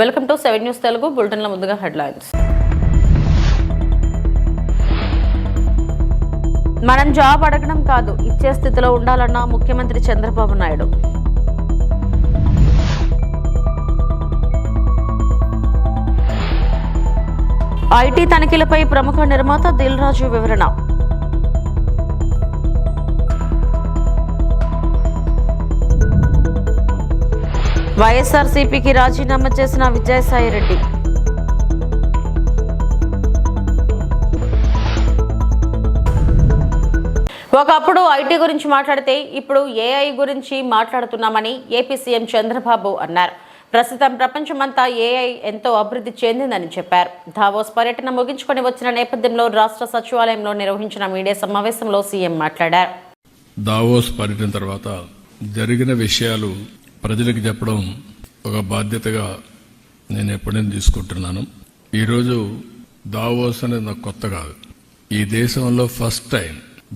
Welcome to 7 news Telugu బులెటిన్ల ముందుగా headlines. మనం job అడగడం కాదు, ఇచ్చే స్థితిలో ఉండాలన్న ముఖ్యమంత్రి చంద్రబాబు నాయుడు. ఐటీ తనిఖీలపై ప్రముఖ నిర్మాత దిల్ రాజు వివరణ. వైఎస్ఆర్సీపీకి రాజీనామా చేసిన విజయసాయిరెడ్డి. ఒకప్పుడు ఐటీ గురించి మాట్లాడితే ఇప్పుడు ఏఐ గురించి మాట్లాడుతున్నామని ఏపీ సీఎం చంద్రబాబు అన్నారు. ప్రస్తుతం ప్రపంచమంతా ఏఐ ఎంతో అభివృద్ధి చెందిందని చెప్పారు. దావోస్ పర్యటన ముగించుకొని వచ్చిన నేపథ్యంలో రాష్ట్ర సచివాలయంలో నిర్వహించిన మీడియా సమావేశంలో సీఎం మాట్లాడారు. దావోస్ పర్యటన తర్వాత జరిగిన విషయాలు ప్రజలకు చెప్పడం ఒక బాధ్యతగా నేను ఎప్పుడైనా తీసుకుంటున్నాను. ఈరోజు దావోస్ అనేది నాకు కొత్త కాదు. ఈ దేశంలో ఫస్ట్ టైం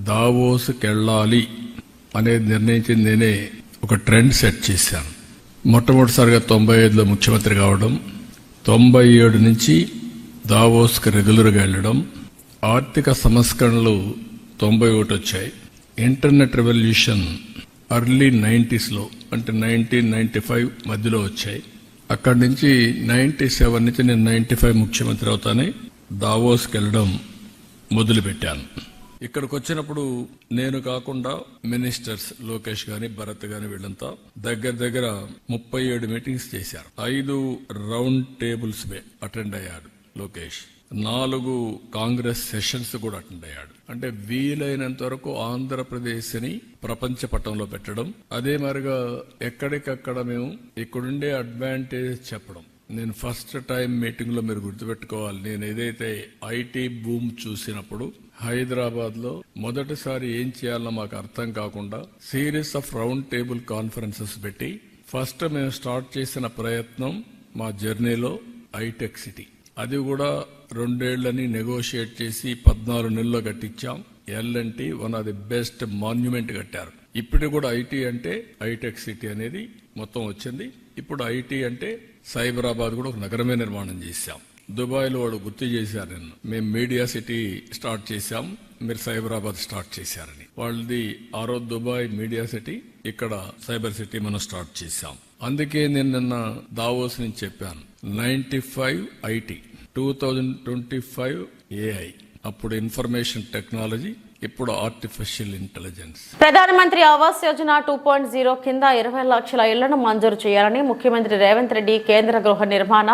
దావోస్కి వెళ్ళాలి అనేది నిర్ణయించింది నేనే. ఒక ట్రెండ్ సెట్ చేశాను. మొట్టమొదటిసారిగా 95లో ముఖ్యమంత్రి కావడం, 97 నుంచి దావోస్కి రెగ్యులర్గా వెళ్ళడం, ఆర్థిక సంస్కరణలు 91 వచ్చాయి, ఇంటర్నెట్ రెవల్యూషన్ ఎర్లీ 90sలో అంటే 1995 మధ్యలో వచ్చాయి. అక్కడి నుంచి 97 నుంచి నేను 95 ముఖ్యమంత్రి అవుతానే దావోస్కి వెళ్ళడం మొదలుపెట్టాను. ఇక్కడికి వచ్చినప్పుడు నేను కాకుండా మినిస్టర్స్ లోకేష్ గాని భరత్ గాని వీళ్ళంతా దగ్గర 37 మీటింగ్స్ చేశారు. 5 రౌండ్ టేబుల్స్ అటెండ్ అయ్యాడు లోకేష్. 4 కాంగ్రెస్ సెషన్స్ కూడా అటెండ్ అయ్యాడు. అంటే వీలైనంత వరకు ఆంధ్రప్రదేశ్ ని ప్రపంచ పటంలో పెట్టడం, అదే మరిగా ఎక్కడికక్కడ మేము ఇక్కడుండే అడ్వాంటేజ్ చెప్పడం. నేను ఫస్ట్ టైం మీటింగ్ లో మీరు గుర్తుపెట్టుకోవాలి, నేను ఏదైతే ఐటీ బూమ్ చూసినప్పుడు హైదరాబాద్ లో మొదటిసారి ఏం చేయాలో మాకు అర్థం కాకుండా series of round table conferences పెట్టి ఫస్ట్ మేము స్టార్ట్ చేసిన ప్రయత్నం మా జర్నీలో ఐటెక్ సిటీ. అది కూడా 2 ఏళ్లని నెగోషియేట్ చేసి 14 నెలల్లో కట్టించాం. L&T one of the best monument కట్టారు. ఇప్పుడు కూడా ఐటీ అంటే ఐటెక్ సిటీ అనేది మొత్తం వచ్చింది. ఇప్పుడు ఐటీ అంటే సైబరాబాద్ కూడా ఒక నగరమే నిర్మాణం చేశాం. దుబాయ్లో వాళ్ళు గుర్తు చేశారు, నిన్న మేము మీడియా సిటీ స్టార్ట్ చేశాం, మీరు సైబరాబాద్ స్టార్ట్ చేశారని. వాళ్ళది ఆ రోజు దుబాయ్ మీడియా సిటీ, ఇక్కడ సైబర్ సిటీ మనం స్టార్ట్ చేశాం. అందుకే నేను నిన్న దావోస్ నుంచి చెప్పాను, 95 ఐటీ, 2025 ఏఐ, అప్పుడు ఇన్ఫర్మేషన్ టెక్నాలజీ, ఇప్పుడు ఆర్టిఫిషియల్ ఇంటెలిజెన్స్. ప్రధానమంత్రి ఆవాస్ యోజన 2.0 కింద 20 లక్షల ఇళ్లను మంజూరు చేయాలని ముఖ్యమంత్రి రేవంత్ రెడ్డి కేంద్ర గృహ నిర్మాణ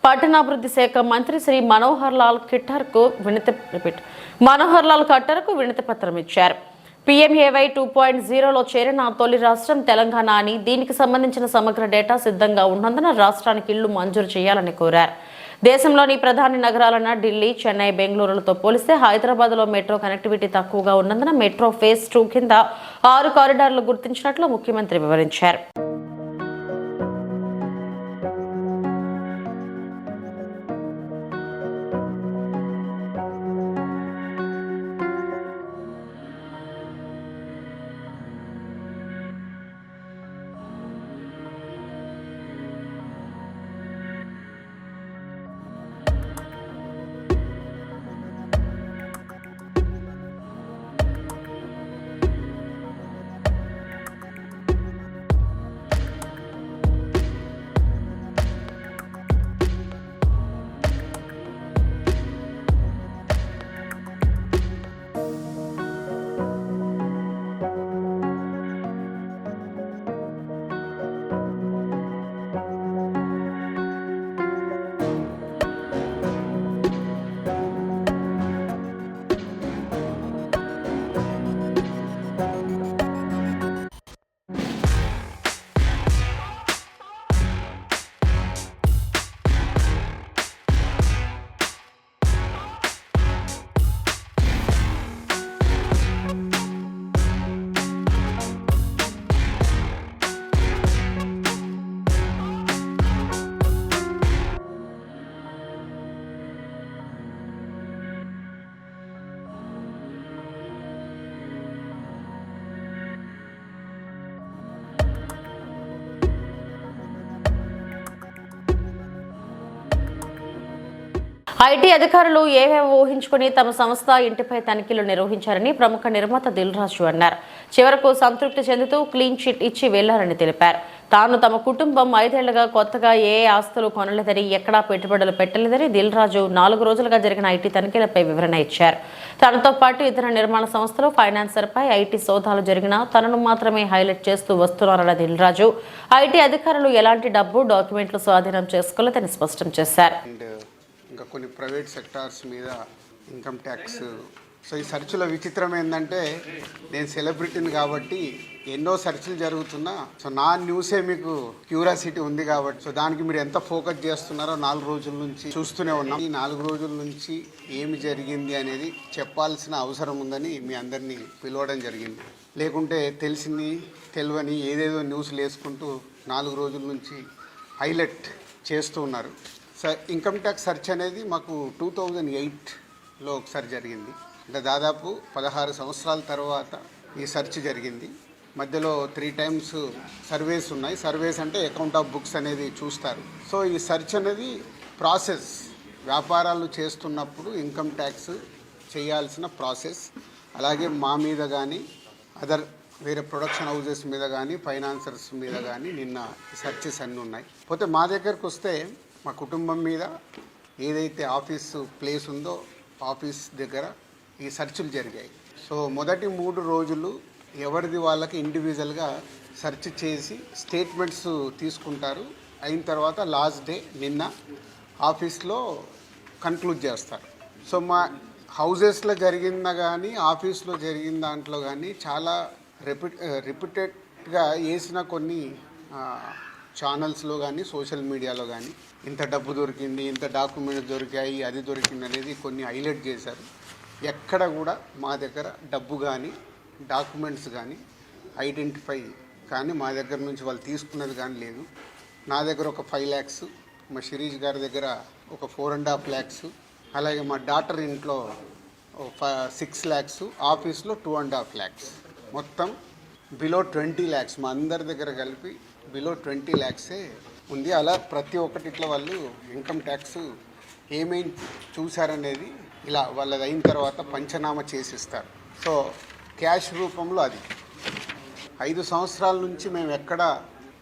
పట్టణాభివృద్ధి శాఖ మంత్రి శ్రీ మనోహర్ లాల్ ఖట్టర్కు వినతి పత్రం ఇచ్చారు. PMAY 2.0లో చేరిన తొలి రాష్ట్రం తెలంగాణ అని, దీనికి సంబంధించిన సమగ్ర డేటా సిద్ధంగా ఉన్నందున రాష్ట్రానికి ఇళ్లు మంజూరు చేయాలని కోరారు. దేశంలోని ప్రధాన నగరాలైన ఢిల్లీ, చెన్నై, బెంగళూరులతో పోలిస్తే హైదరాబాద్లో మెట్రో కనెక్టివిటీ తక్కువగా ఉన్నందున మెట్రో ఫేజ్ 2 కింద 6 కారిడార్లు గుర్తించినట్లు ముఖ్యమంత్రి వివరించారు. ఐటీ అధికారులు ఏవేవో ఊహించుకుని తమ సంస్థ ఇంటిపై తనిఖీలు నిర్వహించారని ప్రముఖ నిర్మాత దిల్ రాజు అన్నారు. చివరకు సంతృప్తి చెందుతూ క్లీన్ చిట్ ఇచ్చి వెళ్లారని తెలిపారు. తాను తమ కుటుంబం 5 ఏళ్లుగా కొత్తగా ఏ ఆస్తులు కొనలేదని, ఎక్కడా పెట్టుబడులు పెట్టలేదని దిల్ రాజు 4 రోజులుగా జరిగిన ఐటీ తనిఖీలపై వివరణ ఇచ్చారు. తనతో పాటు ఇతర నిర్మాణ సంస్థలు, ఫైనాన్సర్పై ఐటీ సోదాలు జరిగినా తనను మాత్రమే హైలైట్ చేస్తూ వస్తున్నారన్న దిల్ రాజు ఐటీ అధికారులు ఎలాంటి డబ్బు, డాక్యుమెంట్లు స్వాధీనం చేసుకోలేదని స్పష్టం చేశారు. ఇంకా కొన్ని ప్రైవేట్ సెక్టార్స్ మీద ఇన్కమ్ ట్యాక్స్. సో ఈ సెర్చ్లో విచిత్రం ఏంటంటే, నేను సెలబ్రిటీని కాబట్టి ఎన్నో సెర్చ్లు జరుగుతున్నా, సో నా న్యూసే మీకు క్యూరియాసిటీ ఉంది కాబట్టి, సో దానికి మీరు ఎంత ఫోకస్ చేస్తున్నారో 4 రోజుల నుంచి చూస్తూనే ఉన్నాం. ఈ 4 రోజుల నుంచి ఏమి జరిగింది అనేది చెప్పాల్సిన అవసరం ఉందని మీ అందరినీ పిలవడం జరిగింది. లేకుంటే తెలిసింది తెలియని ఏదేదో న్యూస్లు వేసుకుంటూ 4 రోజుల నుంచి హైలైట్ చేస్తూ ఉన్నారు. ఇన్కమ్ ట్యాక్స్ సెర్చ్ అనేది మాకు 2008లో ఒకసారి జరిగింది. అంటే దాదాపు 16 సంవత్సరాల తర్వాత ఈ సెర్చ్ జరిగింది. మధ్యలో 3 టైమ్స్ సర్వేస్ ఉన్నాయి. సర్వేస్ అంటే అకౌంట్ ఆఫ్ బుక్స్ అనేది చూస్తారు. సో ఈ సెర్చ్ అనేది ప్రాసెస్, వ్యాపారాలు చేస్తున్నప్పుడు ఇన్కమ్ ట్యాక్స్ చేయాల్సిన ప్రాసెస్. అలాగే మా మీద కానీ అదర్ వేరే ప్రొడక్షన్ హౌజెస్ మీద కానీ ఫైనాన్సర్స్ మీద కానీ నిన్న సెర్చెస్ అన్నీ ఉన్నాయి. పోతే మా దగ్గరకు వస్తే మా కుటుంబం మీద ఏదైతే ఆఫీసు ప్లేస్ ఉందో ఆఫీస్ దగ్గర ఈ సెర్చ్లు జరిగాయి. సో మొదటి 3 రోజులు ఎవరిది వాళ్ళకి ఇండివిజువల్గా సెర్చ్ చేసి స్టేట్మెంట్స్ తీసుకుంటారు. అయిన తర్వాత లాస్ట్ డే నిన్న ఆఫీస్లో కన్క్లూడ్ చేస్తారు. సో మా హౌజెస్లో జరిగిందా కానీ ఆఫీస్లో జరిగిన దాంట్లో కానీ చాలా రిపీటెడ్గా వేసిన కొన్ని ఛానల్స్లో కానీ సోషల్ మీడియాలో కానీ ఇంత డబ్బు దొరికింది, ఇంత డాక్యుమెంట్స్ దొరికాయి, అది దొరికింది అనేది కొన్ని హైలైట్ చేశారు. ఎక్కడ కూడా మా దగ్గర డబ్బు కానీ డాక్యుమెంట్స్ కానీ ఐడెంటిఫై కానీ మా దగ్గర నుంచి వాళ్ళు తీసుకున్నది కానీ లేదు. నా దగ్గర ఒక 5 lakhs, మా శిరీష్ గారి దగ్గర ఒక 4.5 lakhs, అలాగే మా డాటర్ ఇంట్లో 6 lakhs, ఆఫీస్లో 2.5 lakhs, మొత్తం బిలో 20 lakhs మా అందరి దగ్గర కలిపి బిలో 20 lakhs ఉంది. అలా ప్రతి ఒక్కటిట్లో వాళ్ళు ఇన్కమ్ ట్యాక్స్ ఏమేమి చూశారనేది ఇలా వాళ్ళది అయిన తర్వాత పంచనామా చేసిస్తారు. సో క్యాష్ రూపంలో అది 5 సంవత్సరాల నుంచి మేము ఎక్కడ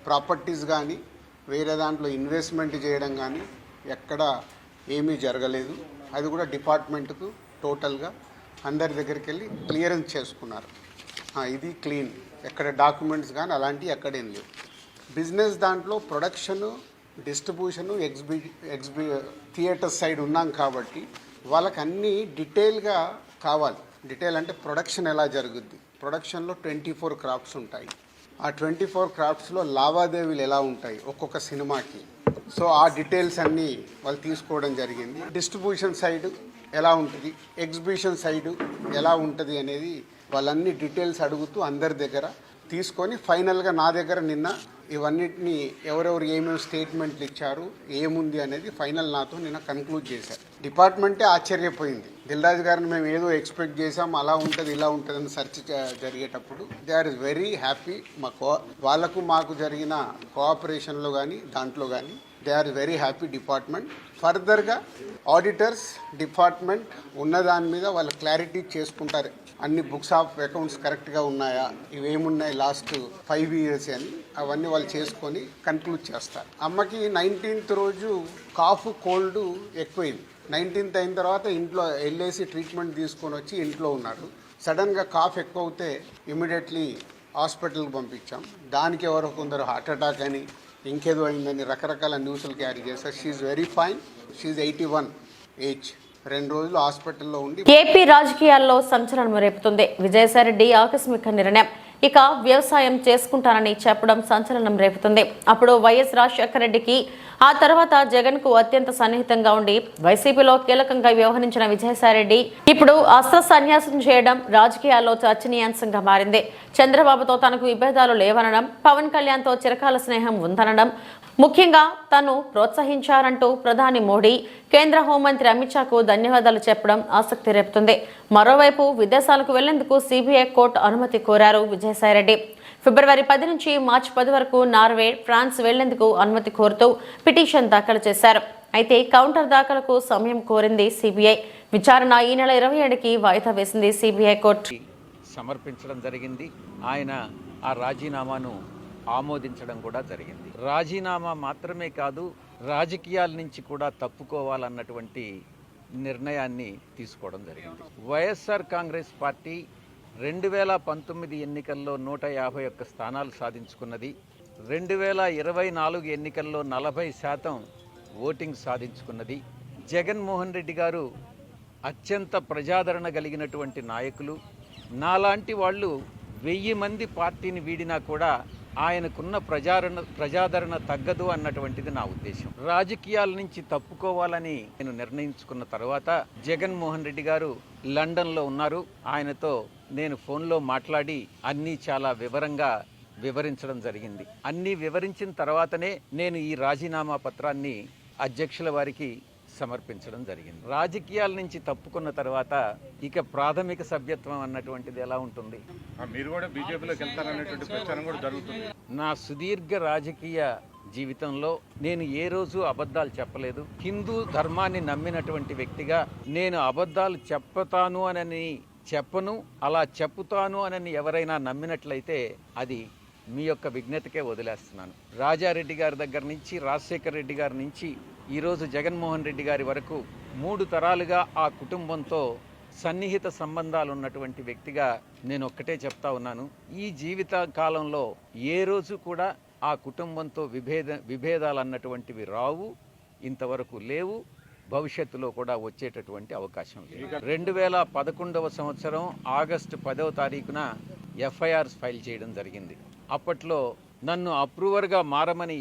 ప్రాపర్టీస్ కానీ వేరే దాంట్లో ఇన్వెస్ట్మెంట్ చేయడం కానీ ఎక్కడ ఏమీ జరగలేదు. అది కూడా డిపార్ట్మెంట్కు టోటల్గా అందరి దగ్గరికి వెళ్ళి క్లియరెన్స్ చేసుకున్నారు. ఇది క్లీన్, ఎక్కడ డాక్యుమెంట్స్ కానీ అలాంటివి ఎక్కడేం లేవు. బిజినెస్ దాంట్లో ప్రొడక్షను, డిస్ట్రిబ్యూషను, థియేటర్ సైడ్ ఉన్నాం కాబట్టి వాళ్ళకి అన్నీ డీటెయిల్గా కావాలి. డీటెయిల్ అంటే ప్రొడక్షన్ ఎలా జరుగుద్ది, ప్రొడక్షన్లో 24 క్రాఫ్ట్స్ ఉంటాయి. ఆ 24 క్రాఫ్ట్స్లో లావాదేవీలు ఎలా ఉంటాయి ఒక్కొక్క సినిమాకి. సో ఆ డీటెయిల్స్ అన్నీ వాళ్ళు తీసుకోవడం జరిగింది. డిస్ట్రిబ్యూషన్ సైడ్ ఎలా ఉంటుంది, ఎగ్జిబిషన్ సైడు ఎలా ఉంటుంది అనేది వాళ్ళన్ని డీటెయిల్స్ అడుగుతూ అందరి దగ్గర తీసుకొని ఫైనల్గా నా దగ్గర నిన్న ఇవన్నిటిని ఎవరెవరు ఏమేమి స్టేట్మెంట్లు ఇచ్చారు, ఏముంది అనేది ఫైనల్ నాతో నిన్న కన్క్లూడ్ చేశారు. డిపార్ట్మెంటే ఆశ్చర్యపోయింది. దిల్ రాజు గారిని మేము ఏదో ఎక్స్పెక్ట్ చేసాం, అలా ఉంటుంది ఇలా ఉంటుంది అని సెర్చ్ జరిగేటప్పుడు దే ఆర్ వెరీ హ్యాపీ. వాళ్ళకు మాకు జరిగిన కోఆపరేషన్లో కానీ దాంట్లో కానీ they are very happy department. ఫర్దర్గా ఆడిటర్స్ డిపార్ట్మెంట్ ఉన్నదాని మీద వాళ్ళు క్లారిటీ చేసుకుంటారు. అన్ని బుక్స్ ఆఫ్ అకౌంట్స్ కరెక్ట్గా ఉన్నాయా, ఇవేమున్నాయి లాస్ట్ 5 years అని అవన్నీ వాళ్ళు చేసుకొని కన్క్లూడ్ చేస్తారు. అమ్మకి 19th రోజు కాఫ్ కోల్డ్ ఎక్కువైంది. 19th అయిన తర్వాత ఇంట్లో వెళ్ళేసి ట్రీట్మెంట్ తీసుకొని వచ్చి ఇంట్లో ఉన్నారు. సడన్గా కాఫ్ ఎక్కువ అవుతే ఇమీడియట్లీ హాస్పిటల్కి పంపించాం. దానికి ఎవరో కొందరు హార్ట్ అటాక్ అని ఇంకేదో అయిందని రకరకాల న్యూస్లు క్యారీ చేస్తారు. She's very fine, she's 81 age. 2 రోజులు హాస్పిటల్లో ఉండి. ఏపీ రాజకీయాల్లో సంచలనం రేపుతుంది విజయసాయిరెడ్డి ఆకస్మిక నిర్ణయం. ఇక వ్యవసాయం చేసుకుంటానని చెప్పడం సంచలనం రేపుతుంది. అప్పుడు వైఎస్ రాజశేఖర రెడ్డికి, ఆ తర్వాత జగన్ కు అత్యంత సన్నిహితంగా ఉండి వైసీపీలో కీలకంగా వ్యవహరించిన విజయసాయిరెడ్డి ఇప్పుడు అస్త్ర సన్యాసం చేయడం రాజకీయాల్లో చర్చనీయాంశంగా మారింది. చంద్రబాబుతో తనకు విభేదాలు లేవనడం, పవన్ కళ్యాణ్తో చిరకాల స్నేహం ఉందనడం, ముఖ్యంగా తను ప్రోత్సహించారంటూ ప్రధాని మోడీ, కేంద్ర హోంమంత్రి అమిత్ షాకు ధన్యవాదాలు చెప్పడం ఆసక్తి రేపుతుంది. మరోవైపు విదేశాలకు వెళ్లేందుకు సిబిఐ కోర్టు అనుమతి కోరారు విజయసాయిరెడ్డి. ఫిబ్రవరి 10 నుంచి మార్చి 10 వరకు నార్వే, ఫ్రాన్స్ వెళ్లేందుకు అనుమతి కోరుతూ పిటిషన్ దాఖలు చేశారు. అయితే కౌంటర్ దాఖలకు సమయం కోరింది సిబిఐ. విచారణ ఈ నెల 27కి వాయిదా వేసింది సిబిఐ కోర్టు. సమర్పించడం జరిగింది. ఆయన ఆ రాజీనామాను ఆమోదించడం కూడా జరిగింది. రాజీనామా మాత్రమే కాదు, రాజకీయాల నుంచి కూడా తప్పుకోవాలన్నటువంటి నిర్ణయాన్ని తీసుకోవడం జరిగింది. వైఎస్ఆర్ కాంగ్రెస్ పార్టీ 2019 ఎన్నికల్లో 151 స్థానాలు సాధించుకున్నది. 2024 ఎన్నికల్లో 40% ఓటింగ్ సాధించుకున్నది. జగన్మోహన్ రెడ్డి గారు అత్యంత ప్రజాదరణ కలిగినటువంటి నాయకులు. నాలాంటి వాళ్ళు 1000 మంది పార్టీని వీడినా కూడా ఆయనకున్న ప్రజాదరణ తగ్గదు అన్నటువంటిది నా ఉద్దేశం. రాజకీయాల నుంచి తప్పుకోవాలని నేను నిర్ణయించుకున్న తర్వాత జగన్మోహన్ రెడ్డి గారు లండన్లో ఉన్నారు. ఆయనతో నేను ఫోన్లో మాట్లాడి అన్నీ చాలా వివరంగా వివరించడం జరిగింది. అన్నీ వివరించిన తర్వాతనే నేను ఈ రాజీనామా పత్రాన్ని అధ్యక్షుల వారికి సమర్పించడం జరిగింది. రాజకీయాల నుంచి తప్పుకున్న తర్వాత ఇక ప్రాథమిక సభ్యత్వం అన్నటువంటిది ఎలా ఉంటుంది? మీరు కూడా బీజేపీలోకి వెళ్తారనేటువంటి ప్రచారం కూడా జరుగుతుంది. నా సుదీర్ఘ రాజకీయ జీవితంలో నేను ఏ రోజు అబద్ధాలు చెప్పలేదు. హిందూ ధర్మాన్ని నమ్మినటువంటి వ్యక్తిగా నేను అబద్ధాలు చెప్తాను అని చెప్పను. అలా చెప్పుతాను అని ఎవరైనా నమ్మినట్లయితే అది మీ యొక్క విజ్ఞతకే వదిలేస్తున్నాను. రాజారెడ్డి గారి దగ్గర నుంచి, రాజశేఖర రెడ్డి గారి నుంచి ఈరోజు జగన్మోహన్ రెడ్డి గారి వరకు 3 తరాలుగా ఆ కుటుంబంతో సన్నిహిత సంబంధాలు ఉన్నటువంటి వ్యక్తిగా నేను ఒక్కటే చెప్తా ఉన్నాను. ఈ జీవిత కాలంలో ఏ రోజు కూడా ఆ కుటుంబంతో విభేదాలు అన్నటువంటివి రావు, ఇంతవరకు లేవు, భవిష్యత్తులో కూడా వచ్చేటటువంటి అవకాశం లేదు. 2011వ సంవత్సరం ఆగస్టు 10వ తారీఖున ఎఫ్ఐఆర్స్ ఫైల్ చేయడం జరిగింది. అప్పట్లో నన్ను అప్రూవర్గా మారమని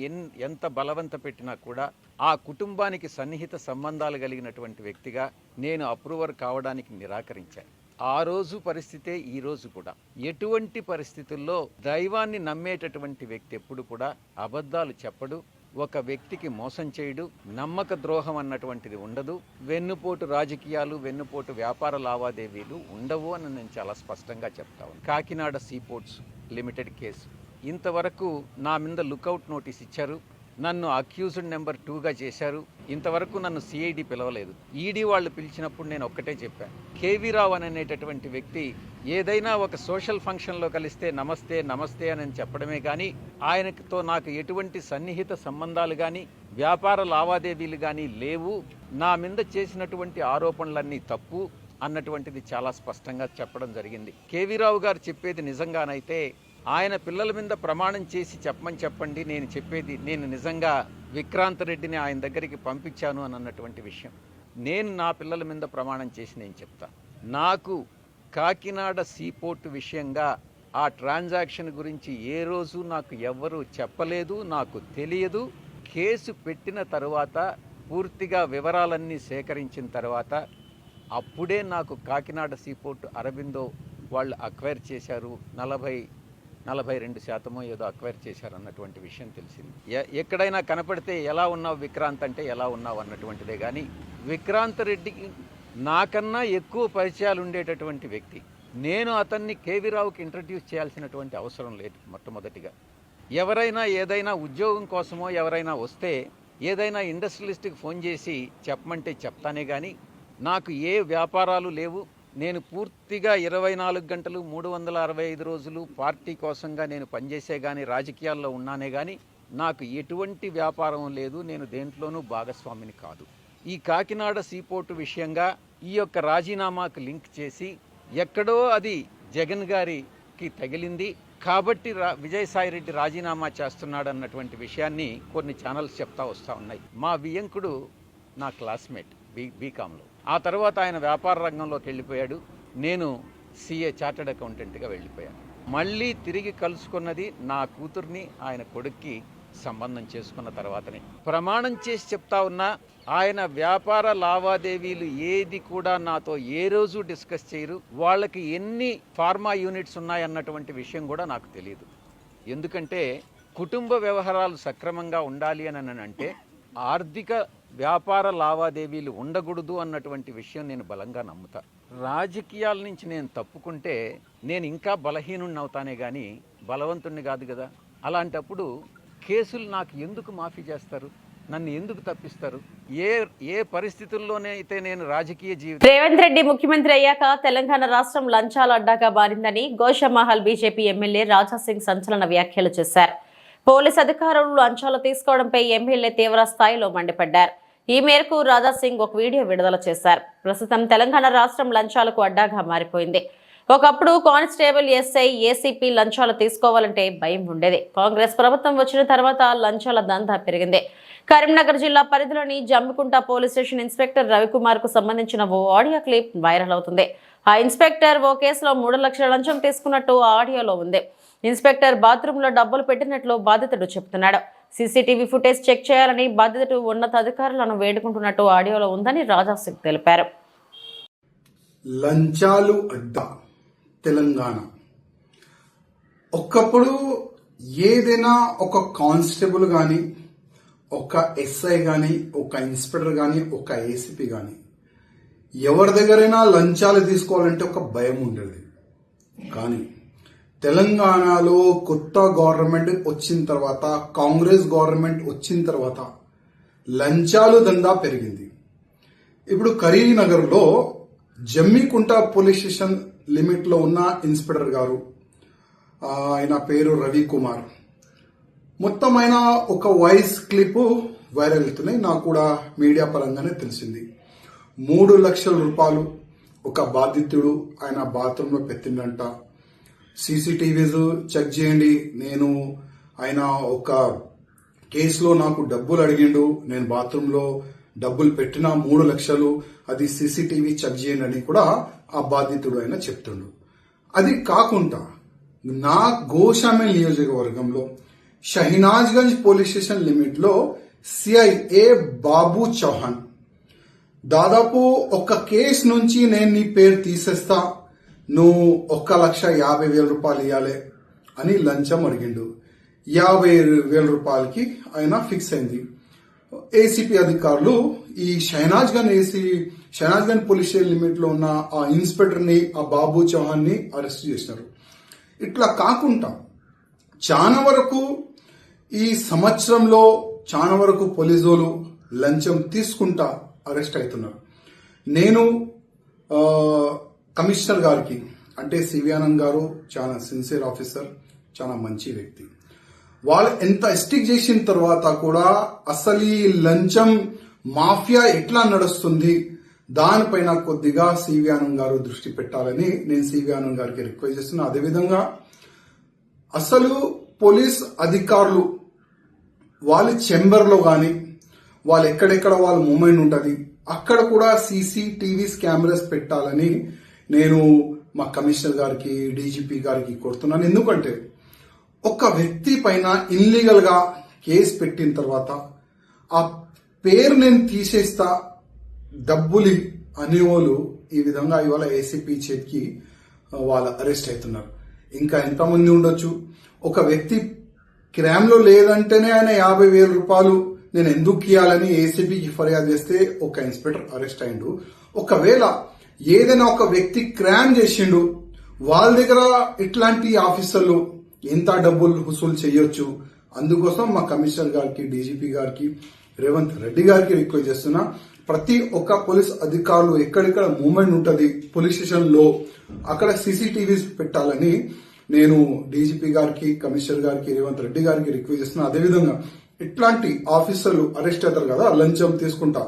ఎంత బలవంత పెట్టినా కూడా ఆ కుటుంబానికి సన్నిహిత సంబంధాలు కలిగినటువంటి వ్యక్తిగా నేను అప్రూవర్ కావడానికి నిరాకరించాను. ఆ రోజు పరిస్థితే ఈ రోజు కూడా. ఎటువంటి పరిస్థితుల్లో దైవాన్ని నమ్మేటటువంటి వ్యక్తి ఎప్పుడు కూడా అబద్ధాలు చెప్పడు, ఒక వ్యక్తికి మోసం చేయడు, నమ్మక ద్రోహం అన్నటువంటిది ఉండదు, వెన్నుపోటు రాజకీయాలు, వెన్నుపోటు వ్యాపార లావాదేవీలు ఉండవు అని నేను చాలా స్పష్టంగా చెప్తాను. కాకినాడ సీపోర్ట్స్ లిమిటెడ్ కేసు ఇంతవరకు నా మీద లుకౌట్ నోటీస్ ఇచ్చారు. నన్ను అక్యూజ్డ్ నెంబర్ 2గా చేశారు. ఇంతవరకు నన్ను సిఐడి పిలవలేదు. ఈడీ వాళ్ళు పిలిచినప్పుడు నేను ఒక్కటే చెప్పాను, కేవీ రావు అనేటటువంటి వ్యక్తి ఏదైనా ఒక సోషల్ ఫంక్షన్లో కలిస్తే నమస్తే నమస్తే అని చెప్పడమే కానీ ఆయనతో నాకు ఎటువంటి సన్నిహిత సంబంధాలు కానీ వ్యాపార లావాదేవీలు కానీ లేవు, నా మీద చేసినటువంటి ఆరోపణలన్నీ తప్పు అన్నటువంటిది చాలా స్పష్టంగా చెప్పడం జరిగింది. కేవీ రావు గారు చెప్పేది నిజంగానైతే ఆయన పిల్లల మీద ప్రమాణం చేసి చెప్పమని చెప్పండి, నేను చెప్పేది నేను నిజంగా విక్రాంత్ రెడ్డిని ఆయన దగ్గరికి పంపించాను అని అన్నటువంటి విషయం. నేను నా పిల్లల మీద ప్రమాణం చేసి నేను చెప్తా. నాకు కాకినాడ సీపోర్ట్ విషయంగా ఆ ట్రాన్సాక్షన్ గురించి ఏ రోజు నాకు ఎవ్వరూ చెప్పలేదు, నాకు తెలియదు. కేసు పెట్టిన తర్వాత పూర్తిగా వివరాలన్నీ సేకరించిన తర్వాత అప్పుడే నాకు కాకినాడ సీపోర్ట్ అరబిందో వాళ్ళు అక్వైర్ చేశారు, 42% ఏదో అక్వైర్ చేశారు అన్నటువంటి విషయం తెలిసింది. ఎక్కడైనా కనపడితే ఎలా ఉన్నావు విక్రాంత్ అంటే ఎలా ఉన్నావు అన్నటువంటిదే కానీ విక్రాంత్ రెడ్డికి నాకన్నా ఎక్కువ పరిచయాలు ఉండేటటువంటి వ్యక్తి. నేను అతన్ని కేవీ రావుకి ఇంట్రడ్యూస్ చేయాల్సినటువంటి అవసరం లేదు. మొట్టమొదటిగా ఎవరైనా ఏదైనా ఉద్యోగం కోసమో ఎవరైనా వస్తే ఏదైనా ఇండస్ట్రియలిస్ట్కి ఫోన్ చేసి చెప్పమంటే చెప్తానే కానీ నాకు ఏ వ్యాపారాలు లేవు. నేను పూర్తిగా 24 గంటలు 365 రోజులు పార్టీ కోసంగా నేను పనిచేసే కానీ రాజకీయాల్లో ఉన్నానే కానీ నాకు ఎటువంటి వ్యాపారం లేదు, నేను దేంట్లోనూ భాగస్వామిని కాదు. ఈ కాకినాడ సీపోర్టు విషయంగా ఈ యొక్క రాజీనామాకు లింక్ చేసి ఎక్కడో అది జగన్ గారికి తగిలింది కాబట్టి విజయసాయిరెడ్డి రాజీనామా చేస్తున్నాడు అన్నటువంటి విషయాన్ని కొన్ని ఛానల్స్ చెప్తా వస్తూ ఉన్నాయి. మా వియంకుడు నా క్లాస్మేట్ బీకాంలో. ఆ తర్వాత ఆయన వ్యాపార రంగంలోకి వెళ్ళిపోయాడు, నేను సిఏ చార్టర్డ్ అకౌంటెంట్గా వెళ్ళిపోయాను. మళ్ళీ తిరిగి కలుసుకున్నది నా కూతుర్ని ఆయన కొడుక్కి సంబంధం చేసుకున్న తర్వాతనే. ప్రమాణం చేసి చెప్తా ఉన్నా ఆయన వ్యాపార లావాదేవీలు ఏది కూడా నాతో ఏ రోజు డిస్కస్ చేయరు. వాళ్ళకి ఎన్ని ఫార్మా యూనిట్స్ ఉన్నాయన్నటువంటి విషయం కూడా నాకు తెలియదు. ఎందుకంటే కుటుంబ వ్యవహారాలు సక్రమంగా ఉండాలి అని అంటే ఆర్థిక వ్యాపార లావాదేవీలు ఉండకూడదు అన్నటువంటి విషయం నేను బలంగా నమ్ముతా. రాజకీయాల నుంచి నేను తప్పుకుంటే నేను ఇంకా బలహీనుడిని అవుతానే కానీ బలవంతుణ్ణి కాదు కదా. అలాంటప్పుడు కేసులు నాకు ఎందుకు మాఫీ చేస్తారు? నన్ను ఎందుకు తప్పిస్తారు? ఏ పరిస్థితుల్లోనైతే నేను రాజకీయ జీవితం రేవంత్ రెడ్డి ముఖ్యమంత్రి అయ్యాక తెలంగాణ రాష్ట్రం లంచాల అడ్డాగా మారిందని గోషామహల్ బీజేపీ ఎమ్మెల్యే రాజాసింగ్ సంచలన వ్యాఖ్యలు చేశారు. పోలీస్ అధికారులు లంచాలు తీసుకోవడంపై ఎమ్మెల్యే తీవ్ర స్థాయిలో మండిపడ్డారు. ఈ మేరకు రాజాసింగ్ ఒక వీడియో విడుదల చేశారు. ప్రస్తుతం తెలంగాణ రాష్ట్రం లంచాలకు అడ్డాగా మారిపోయింది. ఒకప్పుడు కానిస్టేబుల్, ఎస్ఐ, ఏసీపీ లంచాలు తీసుకోవాలంటే భయం ఉండేది. కాంగ్రెస్ ప్రభుత్వం వచ్చిన తర్వాత లంచాల దందా పెరిగింది. కరీంనగర్ జిల్లా పరిధిలోని Jammikunta police station inspector Ravikumar కు సంబంధించిన ఓ ఆడియో క్లిప్ వైరల్ అవుతుంది. ఆ ఇన్స్పెక్టర్ ఓ కేసులో 3 లక్షల లంచం తీసుకున్నట్టు ఆడియోలో ఉంది. ఇన్స్పెక్టర్ బాత్రూమ్ లో డబ్బులు పెట్టినట్లు బాధితుడు చెబుతున్నాడు. సీసీటీవీ ఫుటేజ్ చెక్ చేయాలని బాధితుడు ఉన్నతాధికారులను వేడుకుంటున్నట్టు ఆడియోలో ఉందని రాజాసింగ్ తెలిపారు. లంచాలు అడ్డా తెలంగాణ. ఒకప్పుడు ఏదైనా ఒక కానిస్టేబుల్ కానీ, ఒక ఎస్ఐ కానీ, ఒక ఇన్స్పెక్టర్ కానీ, ఒక ఏసీపీ కానీ ఎవరి దగ్గరైనా లంచాలు తీసుకోవాలంటే ఒక భయం ఉండేది. కానీ తెలంగాణలో కొత్త గవర్నమెంట్ వచ్చిన తర్వాత, కాంగ్రెస్ గవర్నమెంట్ వచ్చిన తర్వాత లంచాలు దందా పెరిగింది. ఇప్పుడు కరీంనగర్లో జమ్మికుంట పోలీస్ స్టేషన్ లిమిట్ లో ఉన్న ఇన్స్పెక్టర్ గారు, ఆయన పేరు రవికుమార్, మొత్తం ఆయన ఒక వాయిస్ క్లిప్ వైరల్ అవుతున్నాయి. నాకు కూడా మీడియా పరంగానే తెలిసింది. 3 లక్షల రూపాయలు ఒక బాధితుడు ఆయన బాత్రూమ్ లో పెట్టిందంట. సీసీటీవీస్ చెక్ చేయండి, నేను ఆయన ఒక కేసులో నాకు డబ్బులు అడిగిండు, నేను బాత్రూమ్ లో డబ్బులు పెట్టిన 3 లక్షలు, అది సీసీటీవీ చెక్ చేయండి అని కూడా ఆ బాధితుడు ఆయన చెప్తుండు. అది కాకుండా నా గోషామేల్ నియోజకవర్గంలో షహినాజ్గంజ్ పోలీస్ స్టేషన్ లిమిట్ లో సిఐఏ బాబు చౌహాన్ దాదాపు ఒక కేసు నుంచి నేను నీ పేరు తీసేస్తా, నువ్వు 1,50,000 రూపాయలు ఇవ్వాలి అని లంచం అడిగిండు. 50,000 రూపాయలకి ఆయన ఫిక్స్ అయింది. ఏసీపీ అధికారులు ఈ షహనాజ్గంజ్ పోలీస్ స్టేషన్ లిమిట్ లో ఉన్న ఆ ఇన్స్పెక్టర్ ని, ఆ బాబు చౌహాన్ ని అరెస్ట్ చేసినారు. ఇట్లా కాకుండా చాలా వరకు ఈ సంవత్సరంలో చాలా వరకు పోలీసులు లంచం తీసుకుంటా అరెస్ట్ అవుతున్నారు. నేను కమిషనర్ గారికి, అంటే సివి ఆనంద్ గారు చాలా సిన్సియర్ ఆఫీసర్, చాలా మంచి వ్యక్తి, వాళ్ళు ఎంత స్టిక్ చేసిన తర్వాత కూడా అసలు ఈ లంచం మాఫియా ఎట్లా నడుస్తుంది దానిపైన కొద్దిగా సివి ఆనంద్ గారు దృష్టి పెట్టాలని నేను సివి ఆనంద్ గారికి రిక్వెస్ట్ చేస్తున్నా. అదేవిధంగా అసలు పోలీస్ అధికారులు వాళ్ళ చెంబర్లో గాని, వాళ్ళు ఎక్కడెక్కడ వాళ్ళ మూమెంట్ ఉంటుంది అక్కడ కూడా సీసీటీవీస్ కెమెరాస్ పెట్టాలని నేను మా కమిషనర్ గారికి, డీజీపీ గారికి కోరుతున్నాను. ఎందుకంటే ఒక వ్యక్తి పైన ఇల్లీగల్ గా కేసు పెట్టిన తర్వాత ఆ పేరు నేను తీసేస్తా, డబ్బులు అనేవాళ్ళు ఈ విధంగా ఇవాళ ఏసీపీ చేతికి వాళ్ళు అరెస్ట్ అవుతున్నారు. ఇంకా ఎంతమంది ఉండొచ్చు. ఒక వ్యక్తి క్రైమ్ లో లేదంటేనే ఆయన 50,000 రూపాయలు నేను ఎందుకు ఇవ్వాలని ఏసీపీకి ఫిర్యాదు చేస్తే ఒక ఇన్స్పెక్టర్ అరెస్ట్ అయిండు. ఒకవేళ ఏదైనా ఒక వ్యక్తి క్రైమ్ చేసిండు, వాళ్ళ దగ్గర ఇట్లాంటి ఆఫీసర్లు ఎంత డబ్బులు వసూలు చేయొచ్చు. అందుకోసం మా కమిషనర్ గారికి, డీజీపీ గారికి, రేవంత్ రెడ్డి గారికి రిక్వెస్ట్ చేస్తున్నా, ప్రతి ఒక్క పోలీస్ అధికారులు ఎక్కడెక్కడ మూవ్మెంట్ ఉంటుంది పోలీస్ స్టేషన్ లో అక్కడ సీసీటీవీస్ పెట్టాలని నేను డీజీపీ గారికి, కమిషనర్ గారికి, రేవంత్ రెడ్డి గారికి రిక్వెస్ట్ చేస్తున్నా. అదేవిధంగా ఇట్లాంటి ఆఫీసర్లు అరెస్ట్ అవుతారు కదా లంచం తీసుకుంటా,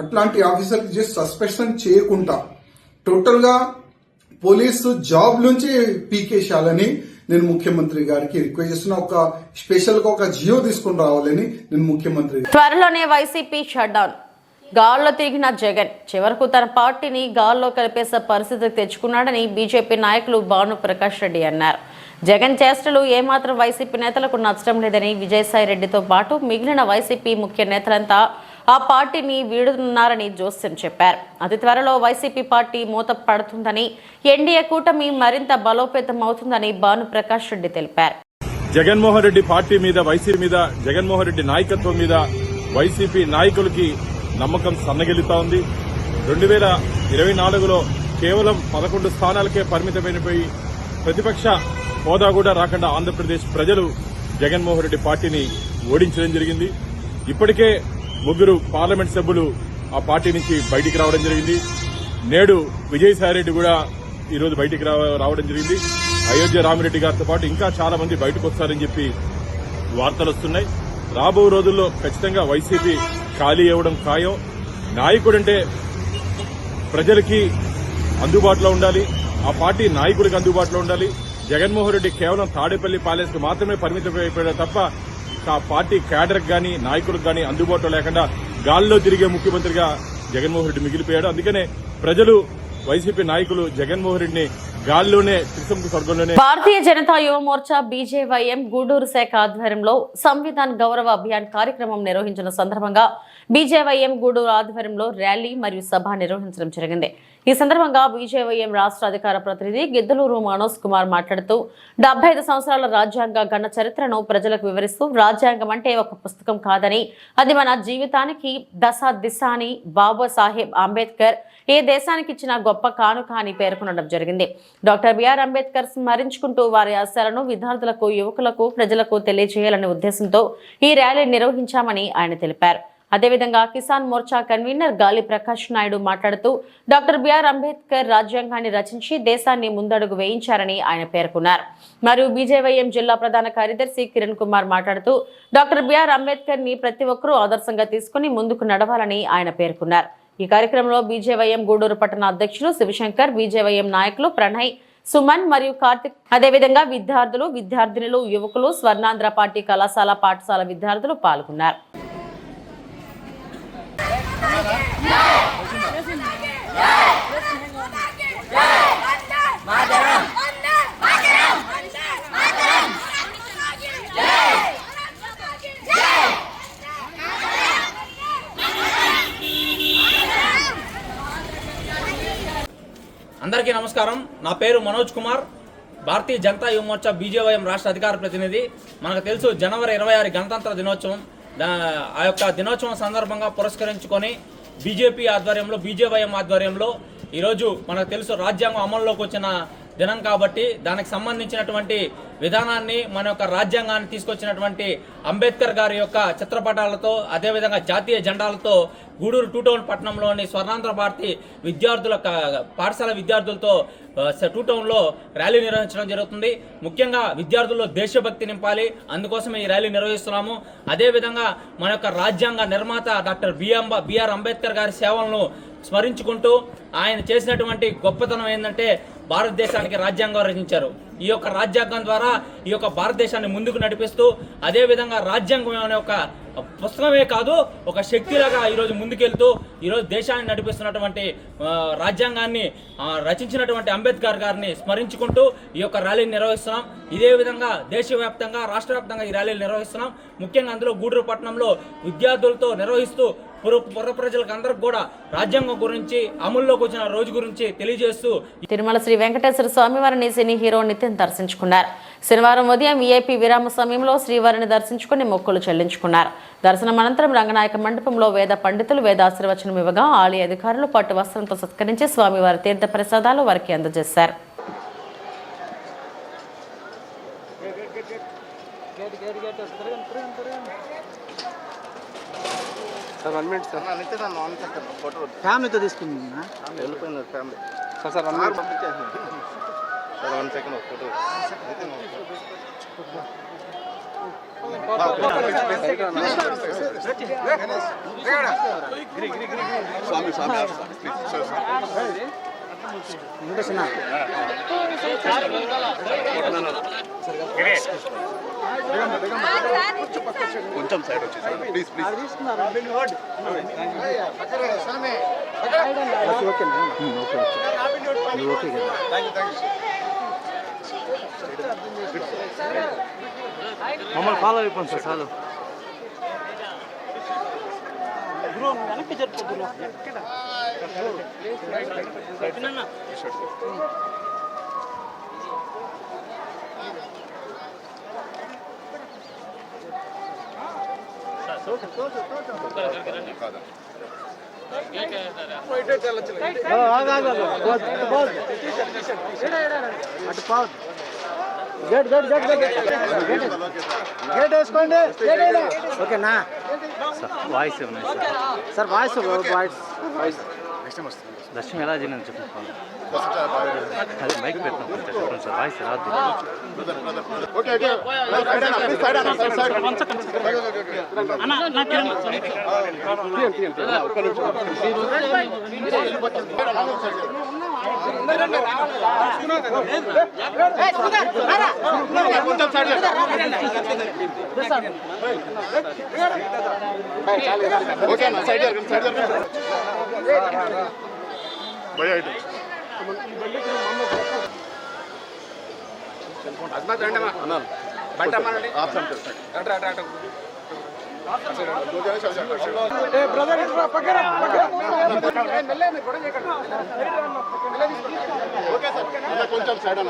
అట్లాంటి ఆఫీసర్ జస్ట్ సస్పెన్షన్ చేయకుండా టోటల్ గా పోలీసు జాబ్ నుంచి పీకేశాలని నేను ముఖ్యమంత్రి గారికి రిక్వెస్ట్ చేస్తున్నా. ఒక స్పెషల్ గా ఒక జియో తీసుకుని రావాలని నేను ముఖ్యమంత్రి. త్వరలోనే వైసీపీ షట్ డౌన్. గాల్లో తిరిగిన జగన్ చివరకు తన పార్టీని గాల్లో కలిపేసే పరిస్థితి తెచ్చుకున్నాడని బీజేపీ నాయకులు భాను ప్రకాష్ రెడ్డి అన్నారు. జగన్ చేష్టలు ఏమాత్రం వైసీపీ నేతలకు నచ్చడం లేదని విజయసాయి రెడ్డితో పాటు మిగిలిన వైసీపీ ముఖ్య నేతలంతా ఆ పార్టీని వీడుతున్నారని జోస్యం చెప్పారు. అతి త్వరలో వైసీపీ పార్టీ మూత పడుతుందని, ఎన్డీఏ కూటమి మరింత బలోపేతం అవుతుందని భాను ప్రకాష్ రెడ్డి తెలిపారు. జగన్మోహన్ రెడ్డి పార్టీ మీద, వైసీపీ మీద, జగన్మోహన్ రెడ్డి నాయకత్వం మీద వైసీపీ నాయకులకి నమ్మకం సన్నగిలుతా ఉంది. 2024లో కేవలం 11 స్థానాలకే పరిమితమైనపోయి ప్రతిపక్ష హోదా కూడా రాకుండా ఆంధ్రప్రదేశ్ ప్రజలు జగన్మోహన్ రెడ్డి పార్టీని ఓడించడం జరిగింది. ఇప్పటికే ముగ్గురు పార్లమెంట్ సభ్యులు ఆ పార్టీ నుంచి బయటికి రావడం జరిగింది. నేడు విజయసాయిరెడ్డి కూడా ఈ రోజు బయటికి రావడం జరిగింది. అయోధ్య రామిరెడ్డి గారితో పాటు ఇంకా చాలా మంది బయటకు వస్తారని చెప్పి వార్తలు వస్తున్నాయి. రాబో రోజుల్లో ఖచ్చితంగా వైసీపీ ఖాళీ అవ్వడం ఖాయం. నాయకుడంటే ప్రజలకి అందుబాటులో ఉండాలి, ఆ పార్టీ నాయకుడికి అందుబాటులో ఉండాలి. జగన్మోహన్ రెడ్డి కేవలం తాడేపల్లి ప్యాలెస్ కు మాత్రమే పరిమితం అయిపోయాడు తప్ప ఆ పార్టీ క్యాడర్కి గాని నాయకులకు గాని అందుబాటులో లేకుండా గాల్లో తిరిగే ముఖ్యమంత్రిగా జగన్మోహన్ రెడ్డి మిగిలిపోయాడు. అందుకనే ప్రజలు వైసీపీ నాయకులు జగన్మోహన్ రెడ్డిని గాల్లోనే త్రిశంకు స్వర్గంలోనే. భారతీయ జనతా యువ మోర్చా బీజేవైఎం గూడూరు శాఖ ఆధ్వర్యంలో సంవిధాన్ గౌరవ అభియాన్ కార్యక్రమం నిర్వహించిన సందర్భంగా బీజేవైఎం గూడూరు ఆధ్వర్యంలో ర్యాలీ మరియు సభ నిర్వహించడం జరిగింది. ఈ సందర్భంగా బీజేవైఎం రాష్ట్ర అధికార ప్రతినిధి గిద్దలూరు మనోజ్ కుమార్ మాట్లాడుతూ 75 సంవత్సరాల రాజ్యాంగ ఘన చరిత్రను ప్రజలకు వివరిస్తూ రాజ్యాంగం అంటే ఒక పుస్తకం కాదని అది మన జీవితానికి దశ దిశ అని బాబాసాహెబ్ అంబేద్కర్ ఏ దేశానికి ఇచ్చిన గొప్ప కానుక అని పేర్కొనడం జరిగింది. డాక్టర్ బిఆర్ అంబేద్కర్ స్మరించుకుంటూ వారి ఆశయాలను విద్యార్థులకు యువకులకు ప్రజలకు తెలియజేయాలనే ఉద్దేశంతో ఈ ర్యాలీ నిర్వహించామని ఆయన తెలిపారు. అదేవిధంగా కిసాన్ మోర్చా కన్వీనర్ గాలి ప్రకాష్ నాయుడు మాట్లాడుతూ డాక్టర్ బిఆర్ అంబేద్కర్ రాజ్యాంగాన్ని రచించి దేశాన్ని ముందడుగు వేయించారని ఆయన పేర్కొన్నారు. మరియు బీజేవైఎం జిల్లా ప్రధాన కార్యదర్శి కిరణ్ కుమార్ మాట్లాడుతూ డాక్టర్ బిఆర్ అంబేద్కర్ ని ప్రతి ఒక్కరూ ఆదర్శంగా తీసుకుని ముందుకు నడవాలని ఆయన పేర్కొన్నారు. ఈ కార్యక్రమంలో బీజేవైఎం గూడూరు పట్టణ అధ్యక్షులు శివశంకర్, బీజేవైఎం నాయకులు ప్రణయ్, సుమన్ మరియు కార్తిక్, అదేవిధంగా విద్యార్థులు, విద్యార్థినులు, యువకులు, స్వర్ణాంధ్ర పార్టీ కళాశాల పాఠశాల విద్యార్థులు పాల్గొన్నారు. అందరికీ నమస్కారం. నా పేరు మనోజ్ కుమార్, భారతీయ జనతా యువ మోర్చా బీజేవైఎం రాష్ట్ర అధికార ప్రతినిధి. మనకు తెలుసు జనవరి 26 గణతంత్ర దినోత్సవం. ఆ యొక్క దినోత్సవం సందర్భంగా పురస్కరించుకొని బీజేపీ ఆధ్వర్యంలో, బీజేవైఎం ఆధ్వర్యంలో ఈరోజు మనకు తెలుసు రాజ్యాంగం అమల్లోకి వచ్చిన దినం కాబట్టి దానికి సంబంధించినటువంటి విధానాన్ని, మన యొక్క రాజ్యాంగాన్ని తీసుకొచ్చినటువంటి అంబేద్కర్ గారి యొక్క చిత్రపటాలతో, అదేవిధంగా జాతీయ జెండాలతో గూడూరు 2 టౌన్ పట్టణంలోని స్వర్ణాంధ్ర పార్టీ విద్యార్థుల పాఠశాల విద్యార్థులతో 2 టౌన్లో ర్యాలీ నిర్వహించడం జరుగుతుంది. ముఖ్యంగా విద్యార్థుల్లో దేశభక్తి నింపాలి, అందుకోసం ఈ ర్యాలీ నిర్వహిస్తున్నాము. అదేవిధంగా మన యొక్క రాజ్యాంగ నిర్మాత డాక్టర్ బిఆర్ అంబేద్కర్ గారి సేవలను స్మరించుకుంటూ ఆయన చేసినటువంటి గొప్పతనం ఏంటంటే భారతదేశానికి రాజ్యాంగం రచించారు. ఈ యొక్క రాజ్యాంగం ద్వారా ఈ యొక్క భారతదేశాన్ని ముందుకు నడిపిస్తూ, అదేవిధంగా రాజ్యాంగం అనే ఒక పుస్తకమే కాదు, ఒక శక్తిలాగా ఈరోజు ముందుకెళ్తూ ఈరోజు దేశాన్ని నడిపిస్తున్నటువంటి రాజ్యాంగాన్ని రచించినటువంటి అంబేద్కర్ గారిని స్మరించుకుంటూ ఈ యొక్క ర్యాలీని నిర్వహిస్తున్నాం. ఇదే విధంగా దేశవ్యాప్తంగా, రాష్ట్ర వ్యాప్తంగా ఈ ర్యాలీలు నిర్వహిస్తున్నాం. ముఖ్యంగా అందులో గూడూరు పట్టణంలో విద్యార్థులతో నిర్వహిస్తూ పుర ప్రజలకు అందరికి కూడా రాజ్యాంగం గురించి, అమల్లోకి వచ్చిన రోజు గురించి తెలియజేస్తూ తిరుమల శ్రీ వెంకటేశ్వర స్వామివారిని సినీ హీరో నితిన్ దర్శించుకున్నారు. శనివారం ఉదయం వీఐపీ విరామ సమయంలో శ్రీవారిని దర్శించుకుని మొక్కులు చెల్లించుకున్నారు. దర్శనం అనంతరం రంగనాయక మండపంలో వేద పండితులు వేదాశీర్వచనం ఇవ్వగా ఆలయ అధికారులు పట్టు వస్త్రంతో సత్కరించి స్వామివారి తీర్థ ప్రసాదాలు వారికి అందజేశారు. ఫ్యామిలీతో తీసుకుంది family sir 1 minute sir 1 second photo కొంచెం సైడ్ వచ్చి ప్లీజ్ మమ్మల్ని ఫాలో అయిపోయింది సార్. చాలు వెనక్కి జరుపు. గేట్ వేసుకోండి. ఓకేనా? వాయిస్ ఉన్నాయి సార్ వాయిస్ వాయిస్ దర్శనం ఎలా జరిగిందని చెప్పుకోవాలి అదే మైక్ పెట్టిన చెప్పండి సార్ వాయిస్ రాదు కొంచెం సైడ్ అన్న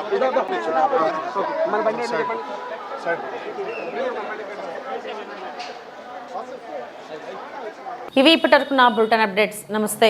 ఇవి ఇప్పటివరకు నా బులెటిన్ అప్డేట్స్. నమస్తే.